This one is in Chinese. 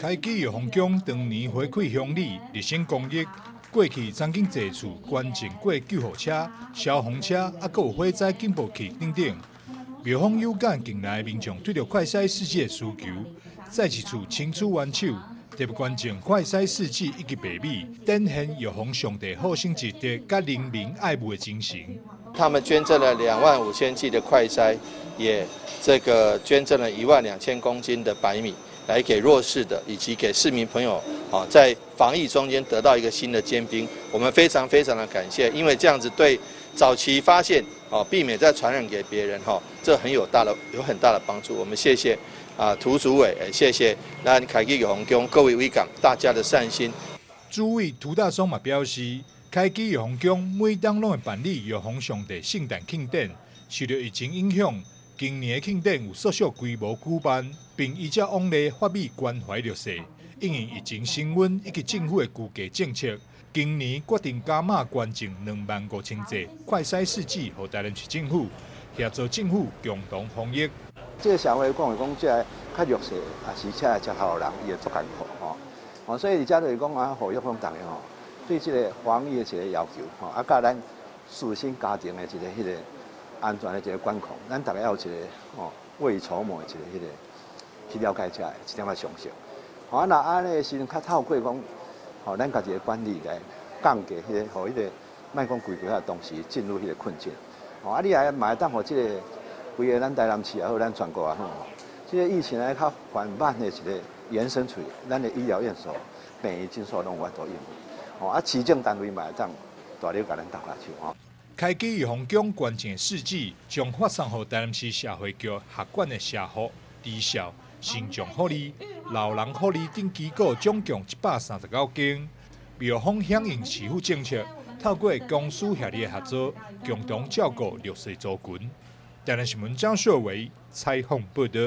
开基药房奖当年回馈乡里热心公益，过去曾经坐厝捐赠过救护车、消防车，还有火灾警报器等等。庙方有感近来民众对着快筛试剂的需求，再一次伸出援手，特别捐赠快筛试剂以及白米，展现药房上帝好心积德、甲人民爱慕的精神。他们捐赠了25000剂的快筛，也捐赠了12000公斤的白米，来给弱势的以及给市民朋友在防疫中间得到一个新的尖兵。我们非常的感谢，因为这样子对早期发现避免再传染给别人这有很大的帮助。我们谢谢涂主委，谢谢咱开基药房奖各位委员大家的善心。主委涂大松嘛表示，开基药房奖每当拢会办理药房上帝圣诞庆典，受到疫情影响，今年的庆典有缩小规模举办，并依照往例发米关怀弱势。因应疫情升温以及政府的居家政策，今年决定加码捐赠25000剂快筛试剂，予台南市政府协助政府共同防疫。这个社会讲这较弱势，也是且接好人，伊会足艰苦所以而家就是讲呼吁讲大家对这个防疫的一个要求甲咱自身家庭的一个安全的一个管控，咱大家要有一个未雨绸缪的一个去了解这一点常识。那安尼时阵较透过讲咱家己的管理来降低互莫讲规个同时进入个困境。你也嘛会当互这个规个咱台南市也好，咱全国也好，这个疫情较缓慢的一个延伸出，咱的医疗院所、病医诊所拢有法度用。市政单位嘛会当大力甲咱搭下手。开基药房奖捐赠试剂将发送予台南市社会局辖管的社福、职校、心脏护理、老人护理等机构，总共139间。庙方响应市府政策，透过公私协力的合作，共同照顾弱势族群。台南新闻张硕维采访报道。